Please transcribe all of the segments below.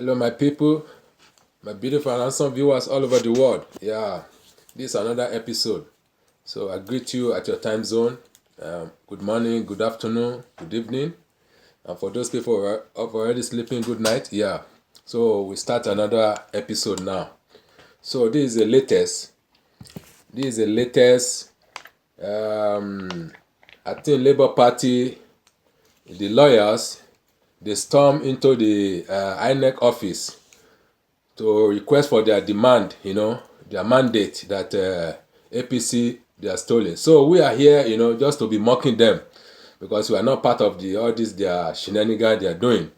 Hello, my people, my beautiful and handsome viewers all over the world. Yeah, this is another episode. So I greet you at your time zone. Good morning, good afternoon, good evening. And for those people who are up already sleeping, good night. Yeah. So we start another episode now. So this is the latest. This is the latest. I think Labour Party, the lawyers, they storm into the Inec office to request for their demand, their mandate that APC they are stolen. So we are here, just to be mocking them because we are not part of all this their shenanigans they are doing.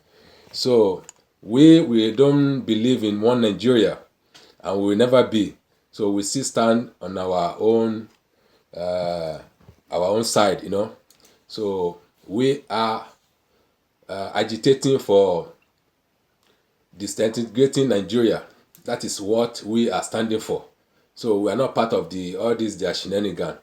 So we don't believe in one Nigeria, and we will never be. So we still stand on our own side, So we are agitating for disintegrating Nigeria. That is what we are standing for. So we are not part of all this their shenanigan,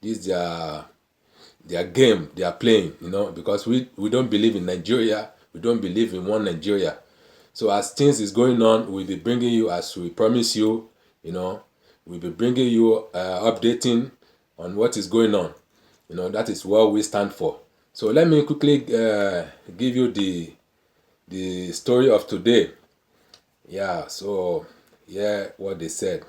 this their game they are playing, because we don't believe in Nigeria. We don't believe in one Nigeria. So as things is going on, we'll be bringing you, as we promise you, we'll be bringing you updating on what is going on. That is what we stand for. So let me quickly give you the story of today. Yeah, so what they said.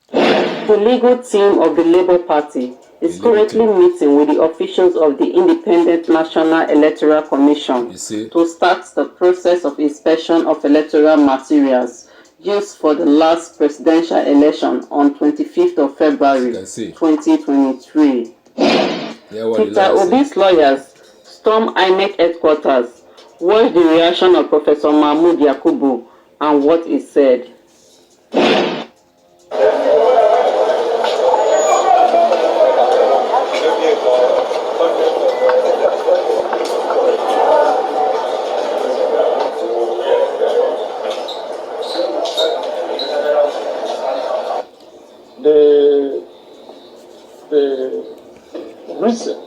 The legal team of the Labour Party is currently meeting with the officials of the Independent National Electoral Commission to start the process of inspection of electoral materials used for the last presidential election on 25th of February 2023. Peter Obi's lawyers storm Inec headquarters. Watch the reaction of Professor Mahmood Yakubu and what he said. The reason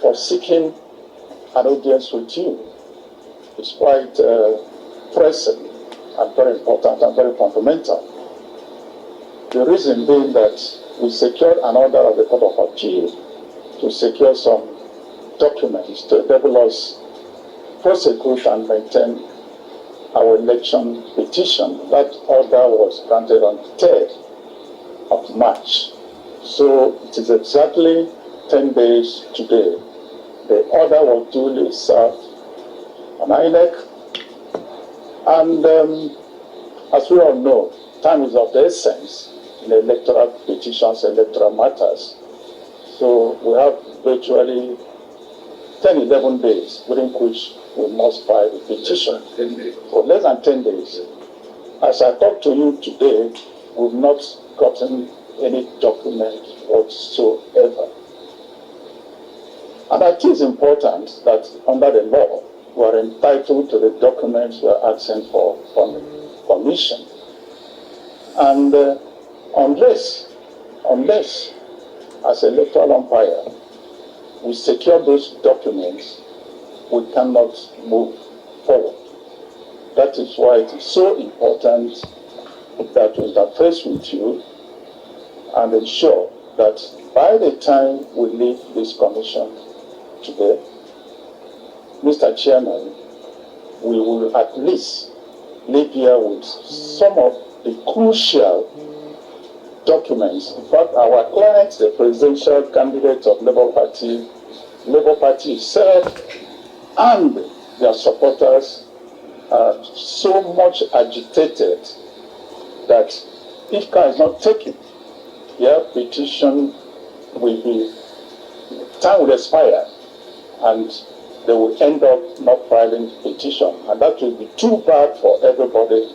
for seeking an audience with you is quite pressing and very important and very fundamental. The reason being that we secured an order of the Court of Appeal to secure some documents to enable us prosecute and maintain our election petition. That order was granted on the 3rd of March. So it is exactly 10 days today. The order was duly served on Inec. And as we all know, time is of the essence in electoral petitions, electoral matters. So we have virtually 10, 11 days within which we must file the petition. For less than 10 days. As I talk to you today, we've not gotten any document whatsoever. And it is important that under the law, we are entitled to the documents we are asking for from the Commission. And unless, as electoral umpire, we secure those documents, we cannot move forward. That is why it is so important that we interface with you and ensure that by the time we leave this commission today, Mr. Chairman, we will at least leave here with some of the crucial documents. In fact, our clients, the presidential candidate of Labour Party itself, and their supporters are so much agitated that if care is not taken, their petition will be, time will expire, and they will end up not filing petition. And that will be too bad for everybody,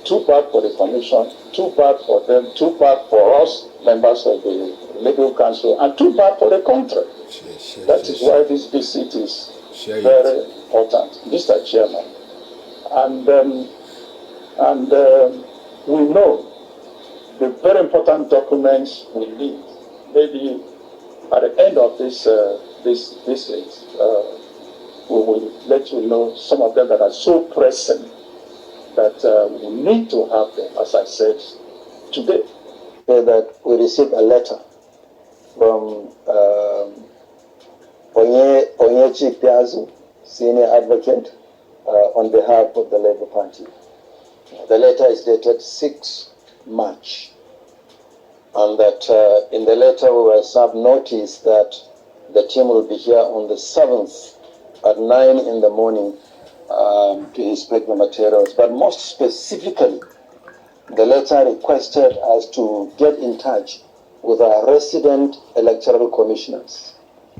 too bad for the Commission, too bad for them, too bad for us, members of the Legal Council, and too bad for the country. That is why this visit is very important, Mr. Chairman. And we know the very important documents we need. Maybe at the end of this visit, we will let you know some of them that are so pressing that we need to have them, as I said today. That we received a letter from Onyechi Piazu, senior advocate, on behalf of the Labour Party. The letter is dated 6 March, and that in the letter we were served notice that the team will be here on the 7th at 9 in the morning to inspect the materials. But most specifically, the letter requested us to get in touch with our resident electoral commissioners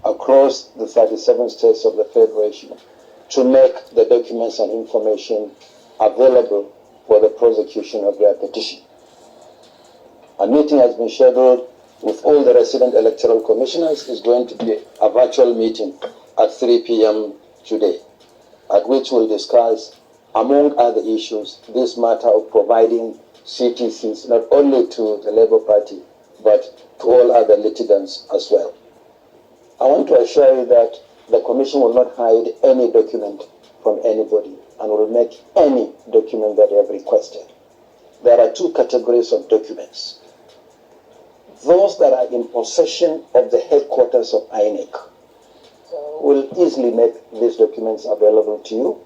across the 37 states of the Federation to make the documents and information available for the prosecution of their petition. A meeting has been scheduled with all the resident electoral commissioners. Is going to be a virtual meeting at 3 p.m. today, at which we'll discuss, among other issues, this matter of providing CTCs not only to the Labour Party, but to all other litigants as well. I want to assure you that the Commission will not hide any document from anybody and will make any document that they have requested. There are two categories of documents. Those that are in possession of the headquarters of Inec will easily make these documents available to you,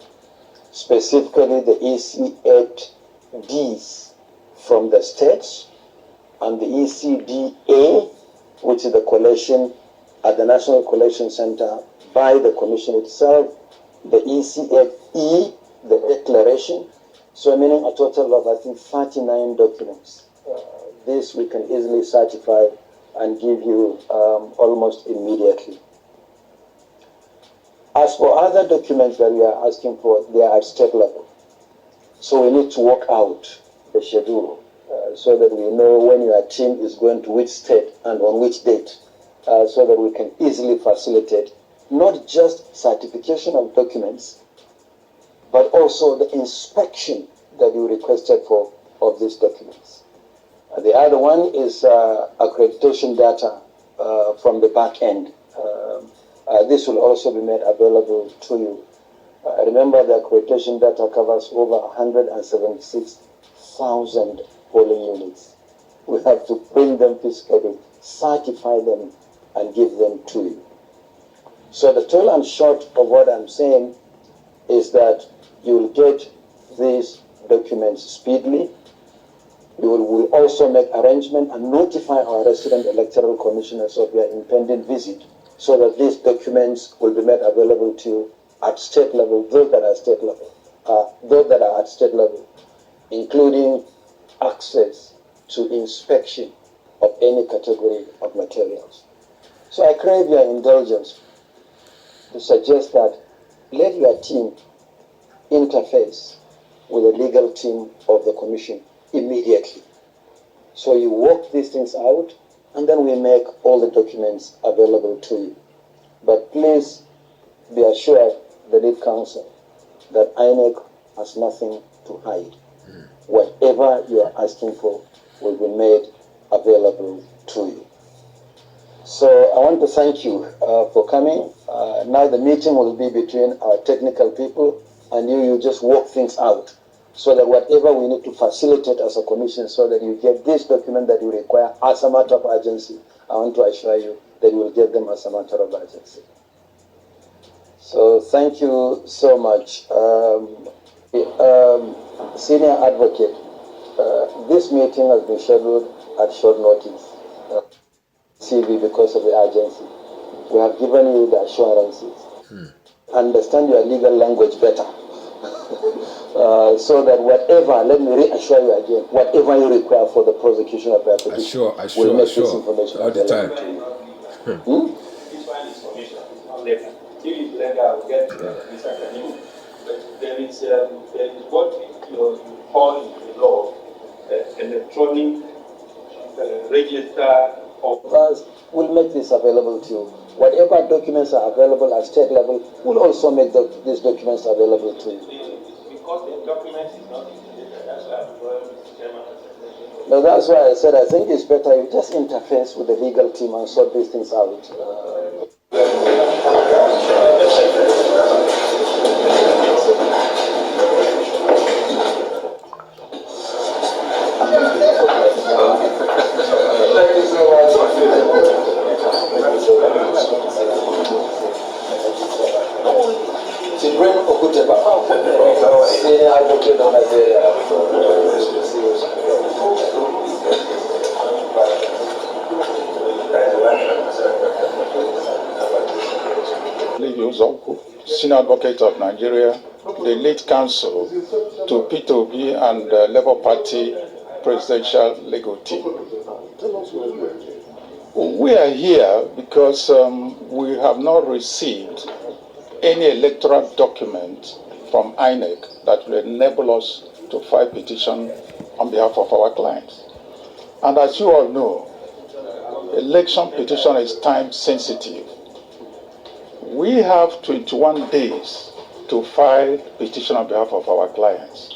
specifically the EC8Ds from the states and the ECDA, which is the collation at the National Collection Center by the Commission itself, the ECFE, the declaration, so meaning a total of, I think, 39 documents. This we can easily certify and give you almost immediately. As for other documents that we are asking for, they are at state level. So we need to work out the schedule so that we know when your team is going to which state and on which date, so that we can easily facilitate not just certification of documents, but also the inspection that you requested for of these documents. The other one is accreditation data from the back end. This will also be made available to you. Remember, the accreditation data covers over 176,000 polling units. We have to bring them physically, certify them, and give them to you. So the tall and short of what I'm saying is that you will get these documents speedily. We will also make arrangement and notify our resident electoral commissioners of their impending visit so that these documents will be made available to you at state level, those that are at state level, including access to inspection of any category of materials. So I crave your indulgence to suggest that let your team interface with the legal team of the Commission immediately. So you work these things out, and then we make all the documents available to you. But please be assured, the lead counsel, that INEC has nothing to hide. Whatever you are asking for will be made available to you. So I want to thank you for coming. Now the meeting will be between our technical people and you. You just work things out so that whatever we need to facilitate as a commission so that you get this document that you require as a matter of urgency, I want to assure you that you will get them as a matter of urgency. So thank you so much. Senior advocate, this meeting has been scheduled at short notice. CV because of the urgency. We have given you the assurances. Understand your legal language better. So that whatever, let me reassure you again, whatever you require for the prosecution of your petition, we'll make this information all the time. There is what you call in the law electronic register of us. We'll make this available to you. Whatever documents are available at state level, we'll also make these documents available to you. Because the document is not integrated, that's why I'm going to Chairman. No, that's why I said I think it's better you just interface with the legal team and sort these things out. senior advocate of Nigeria. Senior advocate of Nigeria, the lead counsel to P2B and the Labour Party presidential legal team. We are here because we have not received any electoral document from Inec that will enable us to file petition on behalf of our clients. And as you all know, election petition is time sensitive. We have 21 days to file petition on behalf of our clients.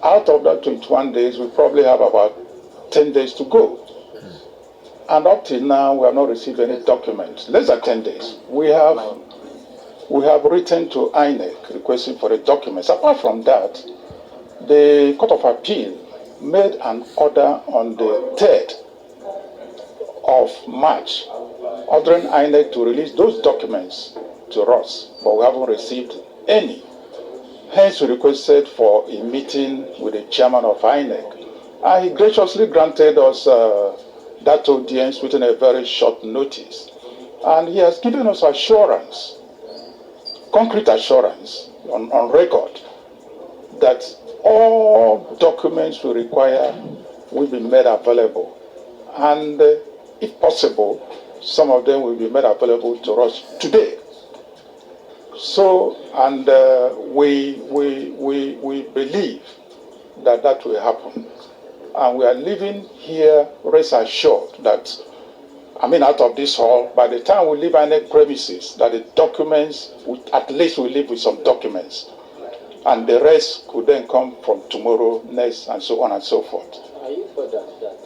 Out of that 21 days, we probably have about 10 days to go. And up till now, we have not received any documents. Less than 10 days. We have written to INEC requesting for the documents. Apart from that, the Court of Appeal made an order on the 3rd of March ordering INEC to release those documents to us, but we haven't received any. Hence, we requested for a meeting with the chairman of INEC, and he graciously granted us that audience within a very short notice. And he has given us assurance, concrete assurance on record, that all documents we require will be made available. And if possible, some of them will be made available to us today. So, and we believe that that will happen. And we are living here rest assured that, out of this hall, by the time we leave INEC premises, that the documents, at least we leave with some documents. And the rest could then come from tomorrow, next, and so on and so forth. Are you bothered that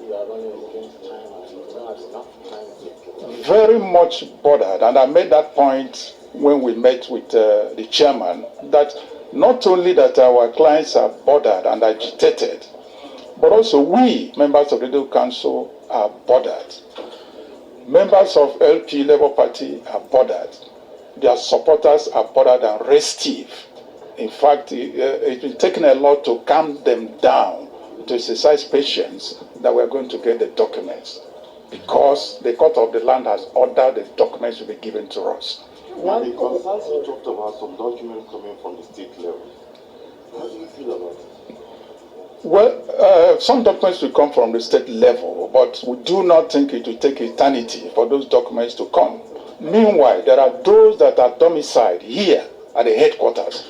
you are running against time and you don't have enough time to... Very much bothered, and I made that point when we met with the chairman, that not only that our clients are bothered and agitated, but also we, members of the Legal Council, are bothered. Members of LP Labour Party are bothered. Their supporters are bothered and restive. In fact, it's been taking a lot to calm them down, to exercise patience that we're going to get the documents, because the court of the land has ordered the documents to be given to us. Now, the concerns you talked about, some documents coming from the state level. How do you feel about it? Well, some documents will come from the state level, but we do not think it will take eternity for those documents to come. Meanwhile, there are those that are domiciled here at the headquarters.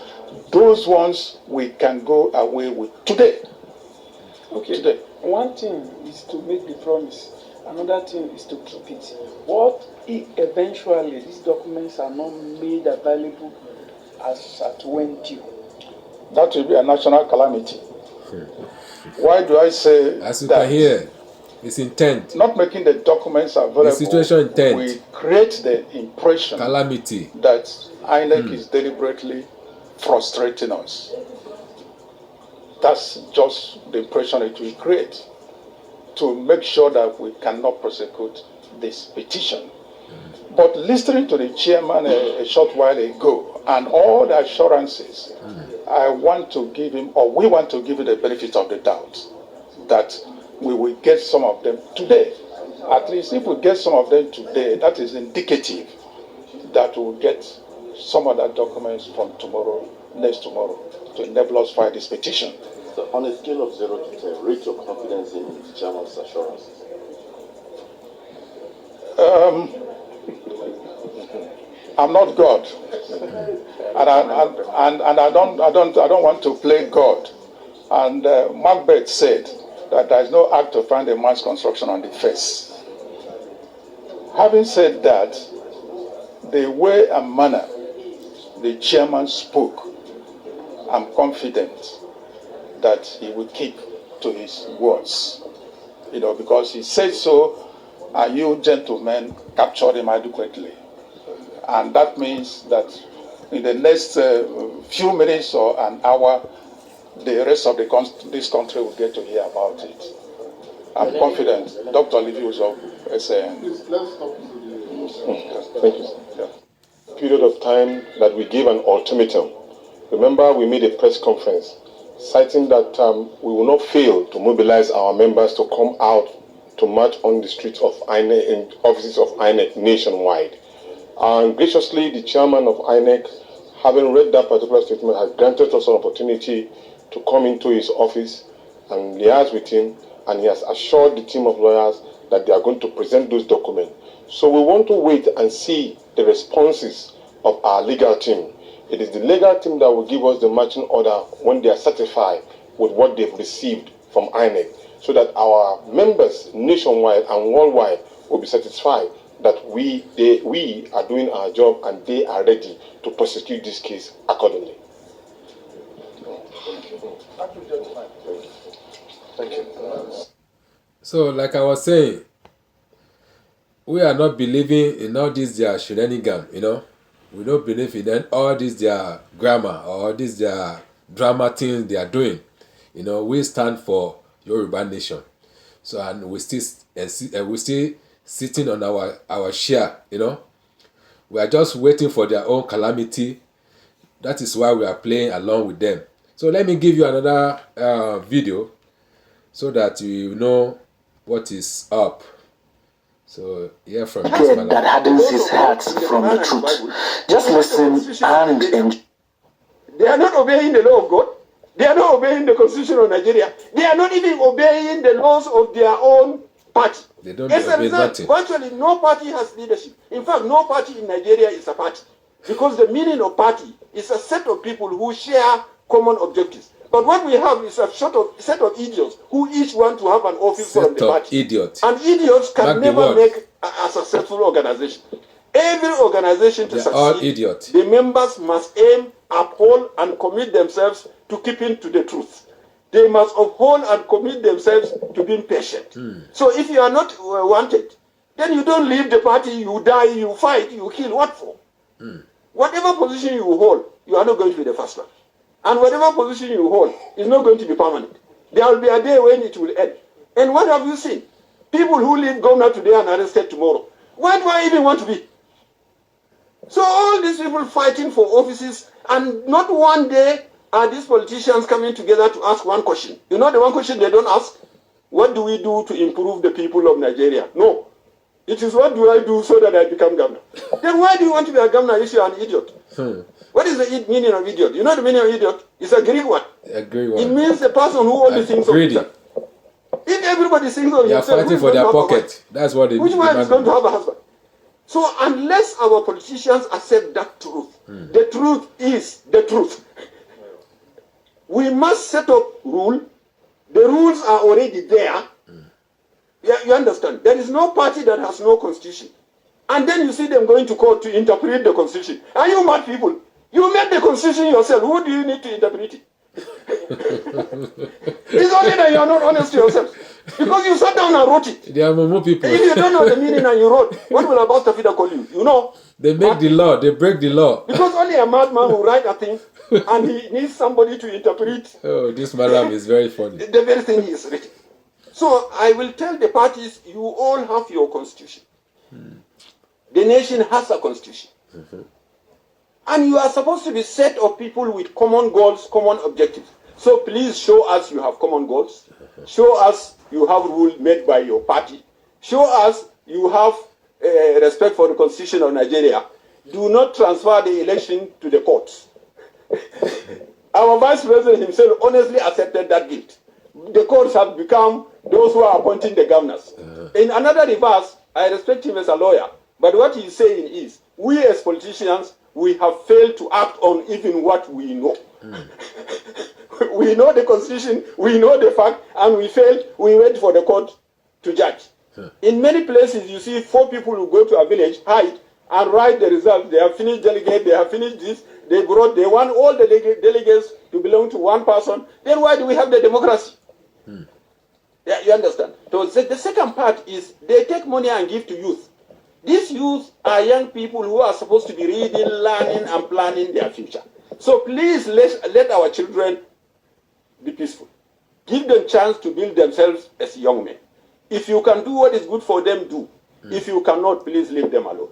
Those ones we can go away with today. Okay. Today. One thing is to make the promise. Another thing is to keep it. What if eventually these documents are not made available as at when due? That will be a national calamity. Why do I say as you that? Can hear, it's intent. Not making the documents available. The situation intent. We create the impression calamity that INEC is deliberately frustrating us. That's just the impression it will create, to make sure that we cannot prosecute this petition. But listening to the chairman a short while ago and all the assurances, I want to give him, or we want to give him the benefit of the doubt that we will get some of them today. At least if we get some of them today, that is indicative that we'll get some of that documents from tomorrow, next tomorrow, to enable us to file this petition. So on a scale of 0 to 10, rate your confidence in the chairman's assurances. I'm not God, and I don't want to play God. And Macbeth said that there is no act to find a man's construction on the face. Having said that, the way and manner the chairman spoke, I'm confident that he will keep to his words. Because he said so, and you gentlemen captured him adequately. And that means that in the next few minutes or an hour, the rest of this country will get to hear about it. I'm confident. Dr. Livy was of SAN. Thank you. Yeah. Period of time that we give an ultimatum Remember, we made a press conference citing that we will not fail to mobilize our members to come out to march on the streets of INEC, in offices of INEC nationwide. And graciously, the chairman of INEC, having read that particular statement, has granted us an opportunity to come into his office and liaise with him, and he has assured the team of lawyers that they are going to present those documents. So we want to wait and see the responses of our legal team. It is the legal team that will give us the marching order when they are satisfied with what they've received from INEC, so that our members nationwide and worldwide will be satisfied that we are doing our job and they are ready to prosecute this case accordingly. Thank you. So, like I was saying, we are not believing in all this their shenanigan, you know. We don't believe in all this their grammar or all this their drama things they are doing. You know, we stand for Yoruba nation. So, and we still sitting on our share, you know. We are just waiting for their own calamity. That is why we are playing along with them. So let me give you another video so that you know what is up. So hear from this man. That hardens his heart from the truth. Just listen and enjoy. They are not obeying the law of God. They are not obeying the constitution of Nigeria. They are not even obeying the laws of their own party. They don't As a obey result, nothing. virtually no party has leadership. In fact, no party in Nigeria is a party. Because the meaning of party is a set of people who share common objectives. But what we have is a set of idiots who each want to have an office from the party. Idiots. And idiots can never make a successful organization. Every organization to succeed, the members must aim, uphold, and commit themselves to keeping to the truth. They must uphold and commit themselves to being patient. So if you are not wanted, then you don't leave the party, you die, you fight, you kill. What for? Whatever position you hold, you are not going to be the first one. And whatever position you hold is not going to be permanent. There will be a day when it will end. And what have you seen? People who leave government today and arrested tomorrow. Why do I even want to be? So all these people fighting for offices, and not one day are these politicians coming together to ask one question. You know the one question they don't ask? What do we do to improve the people of Nigeria? No. It is what do I do so that I become governor? Then why do you want to be a governor if you are an idiot? What is the meaning of idiot? You know the meaning of idiot? It's a Greek one. A Greek one. It means a person who only thinks of himself. If everybody thinks of himself, they are fighting for their pocket. That's what they. Which one is going to have a husband? So unless our politicians accept that truth, the truth is the truth. We must set up rules. The rules are already there. You understand? There is no party that has no constitution. And then you see them going to court to interpret the constitution. Are you mad people? You made the constitution yourself. Who do you need to interpret it? It's only that you are not honest to yourself. Because you sat down and wrote it. They are more people. If you don't know the meaning and you wrote, what will Abbas Tafida call you? You know? They make the law. They break the law. Because only a madman will write a thing and he needs somebody to interpret. Oh, this madam is very funny. The very thing he is written. So I will tell the parties, you all have your constitution. The nation has a constitution. And you are supposed to be a set of people with common goals, common objectives. So please show us you have common goals. Show us you have rules made by your party. Show us you have respect for the constitution of Nigeria. Do not transfer the election to the courts. Our vice president himself honestly accepted that guilt. The courts have become those who are appointing the governors. In another reverse, I respect him as a lawyer, but what he's saying is, we as politicians, we have failed to act on even what we know. We know the constitution, we know the fact, and we failed, we wait for the court to judge. In many places, you see 4 people who go to a village, hide, and write the results. They have finished delegate, they have finished this, they want all the delegates to belong to one person. Then why do we have the democracy? Yeah, you understand? So the second part is they take money and give to youth. These youth are young people who are supposed to be reading, learning, and planning their future. So please let our children be peaceful. Give them a chance to build themselves as young men. If you can do what is good for them, do. If you cannot, please leave them alone.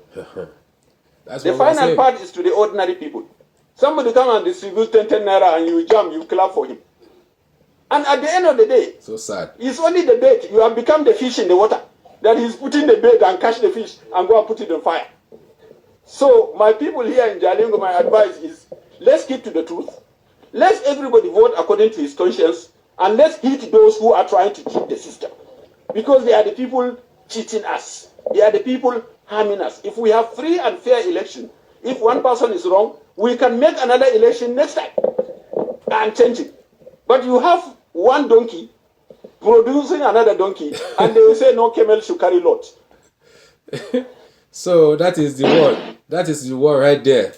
The final part is to the ordinary people. Somebody come and distribute 10 naira and you jump, you clap for him. And at the end of the day, so sad. It's only the bait. You have become the fish in the water. That he's putting the bait and catch the fish and go and put it on fire. So my people here in Jalingo, my advice is, let's keep to the truth. Let everybody vote according to his conscience, and let's hit those who are trying to cheat the system. Because they are the people cheating us. They are the people harming us. If we have free and fair election, if one person is wrong, we can make another election next time and change it. But you have one donkey producing another donkey, and they will say no camel should carry load. So that is the word. That is the word right there.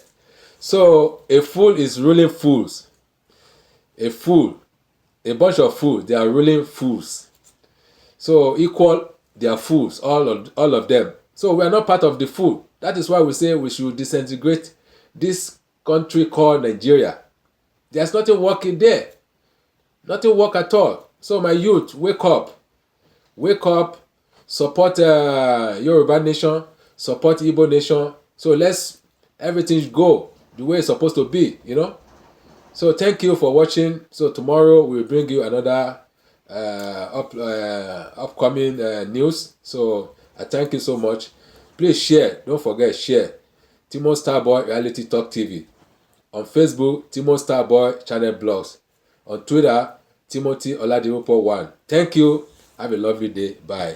So a fool is ruling fools. A fool, a bunch of fools, they are ruling fools. So equal, they are fools, all of them. So we are not part of the fool. That is why we say we should disintegrate this country called Nigeria. There's nothing working there. Nothing work at all. So my youth, wake up. Wake up. Support Yoruba nation. Support Igbo nation. So let's everything go the way it's supposed to be, you know. So thank you for watching. So tomorrow we'll bring you another upcoming news. So I thank you so much. Please share. Don't forget, share. Timo Starboy Reality Talk TV. On Facebook, Timo Starboy Channel Blogs. On Twitter, Timothy Oladipo 1. Thank you. Have a lovely day. Bye.